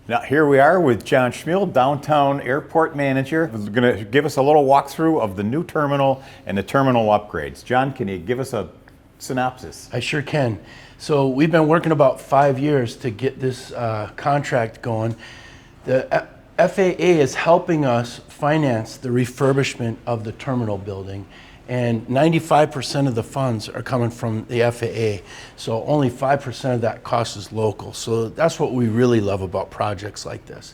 Now here we are with John Schmiel, Downtown Airport Manager, who's going to give us a little walkthrough of the new terminal and the terminal upgrades. John, can you give us a synopsis? I sure can. So we've been working about 5 years to get this contract going. The FAA is helping us finance the refurbishment of the terminal building, and 95% of the funds are coming from the FAA. So only 5% of that cost is local. So that's what we really love about projects like this.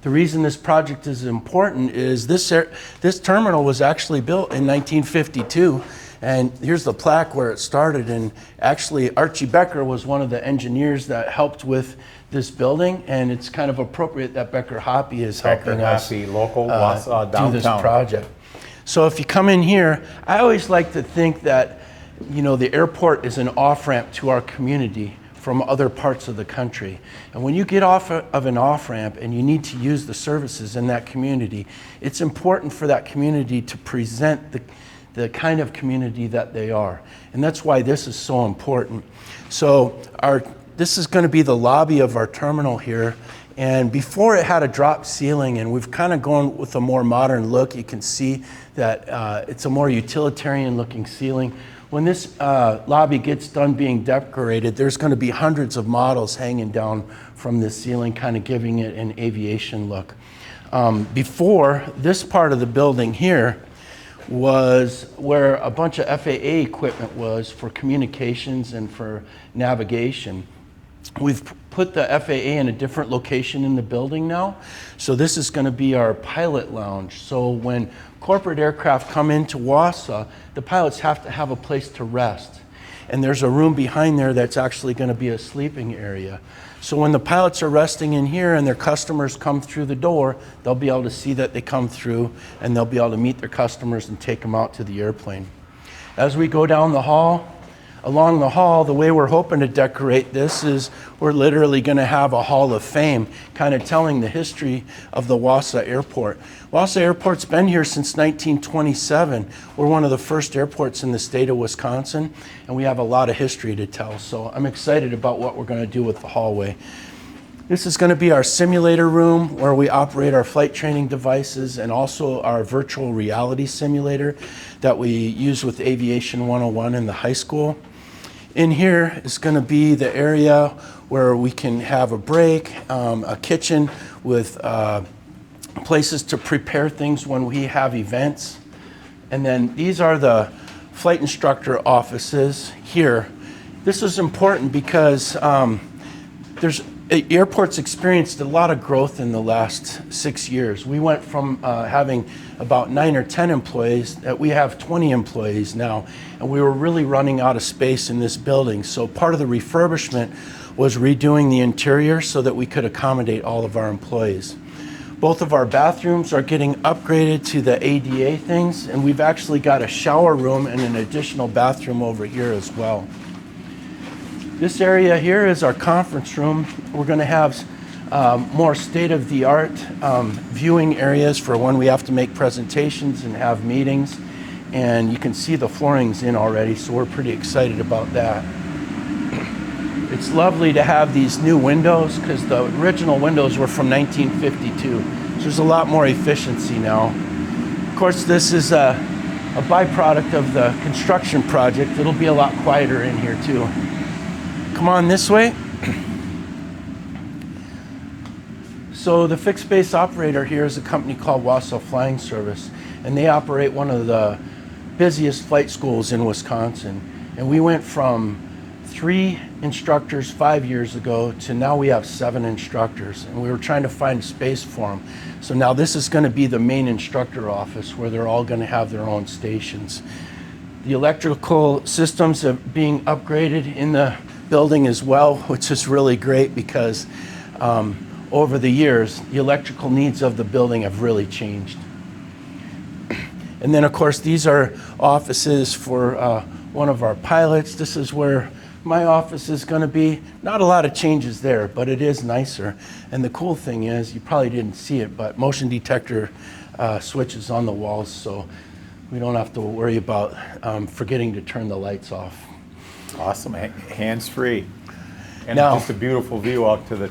The reason this project is important is this terminal was actually built in 1952. And here's the plaque where it started. And actually, Archie Becker was one of the engineers that helped with this building. And it's kind of appropriate that Becker Hoppy is helping us local Wausau do this project. So if you come in here, I always like to think that, you know, the airport is an off-ramp to our community from other parts of the country. And when you get off of an off-ramp and you need to use the services in that community, it's important for that community to present the kind of community that they are. And that's why this is so important. So this is going to be the lobby of our terminal here. And before it had a drop ceiling, and we've kind of gone with a more modern look. You can see that it's a more utilitarian looking ceiling. When this lobby gets done being decorated, there's going to be hundreds of models hanging down from this ceiling, kind of giving it an aviation look. Before, this part of the building here was where a bunch of FAA equipment was for communications and for navigation. We've put the FAA in a different location in the building now. So this is going to be our pilot lounge. So when corporate aircraft come into Wausau, the pilots have to have a place to rest. And there's a room behind there that's actually going to be a sleeping area. So when the pilots are resting in here and their customers come through the door, they'll be able to see that they come through, and they'll be able to meet their customers and take them out to the airplane. As we go down the hall, along the hall, the way we're hoping to decorate this is we're literally going to have a hall of fame, kind of telling the history of the Wausau Airport. Wausau Airport's been here since 1927. We're one of the first airports in the state of Wisconsin, and we have a lot of history to tell. So I'm excited about what we're going to do with the hallway. This is going to be our simulator room where we operate our flight training devices, and also our virtual reality simulator that we use with Aviation 101 in the high school. In here is going to be the area where we can have a break, a kitchen with places to prepare things when we have events. And then these are the flight instructor offices here. This is important because airports experienced a lot of growth in the last 6 years. We went from having about 9 or 10 employees that we have 20 employees now, and we were really running out of space in this building. So part of the refurbishment was redoing the interior so that we could accommodate all of our employees. Both of our bathrooms are getting upgraded to the ADA things, and we've actually got a shower room and an additional bathroom over here as well. This area here is our conference room. We're going to have more state-of-the-art viewing areas for when we have to make presentations and have meetings. And you can see the flooring's in already, so we're pretty excited about that. It's lovely to have these new windows because the original windows were from 1952. So there's a lot more efficiency now. Of course, this is a byproduct of the construction project. It'll be a lot quieter in here too. Come on this way. So the fixed base operator here is a company called Wausau Flying Service, and they operate one of the busiest flight schools in Wisconsin. And we went from 3 instructors 5 years ago to now we have 7 instructors, and we were trying to find a space for them. So now this is going to be the main instructor office where they're all going to have their own stations. The electrical systems are being upgraded in the building as well, which is really great because over the years, the electrical needs of the building have really changed. And then of course, these are offices for one of our pilots. This is where my office is going to be. Not a lot of changes there, but it is nicer. And the cool thing is, you probably didn't see it, but motion detector switches on the walls, so we don't have to worry about forgetting to turn the lights off. Awesome, hands-free. And Now, just a beautiful view out to the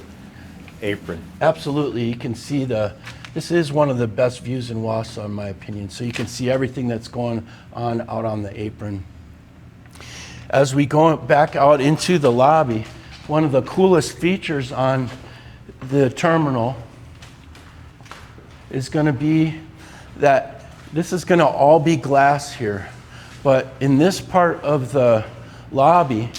apron. Absolutely, you can see this is one of the best views in Wausau, in my opinion. So you can see everything that's going on out on the apron. As we go back out into the lobby, one of the coolest features on the terminal is going to be that this is going to all be glass here. But in this part of the lobby,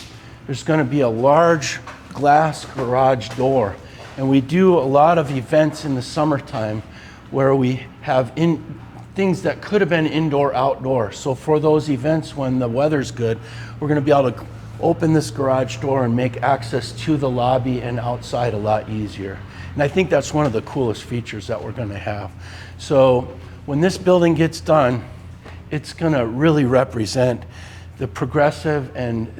there's going to be a large glass garage door. And we do a lot of events in the summertime where we have things that could have been indoor, outdoor. So for those events when the weather's good, we're going to be able to open this garage door and make access to the lobby and outside a lot easier. And I think that's one of the coolest features that we're going to have. So when this building gets done, it's going to really represent the progressive and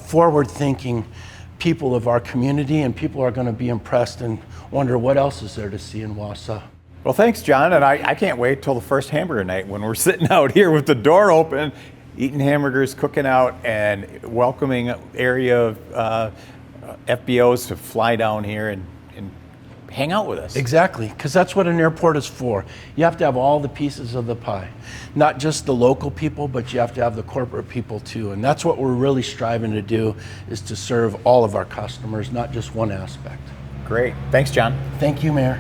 forward-thinking people of our community, and people are going to be impressed and wonder what else is there to see in Wausau. Well, thanks, John, and I can't wait till the first hamburger night when we're sitting out here with the door open, eating hamburgers, cooking out, and welcoming area of FBOs to fly down here and hang out with us. Exactly, because that's what an airport is for. You have to have all the pieces of the pie. Not just the local people, but you have to have the corporate people too. And that's what we're really striving to do, is to serve all of our customers, not just one aspect. Great. Thanks, John. Thank you, Mayor.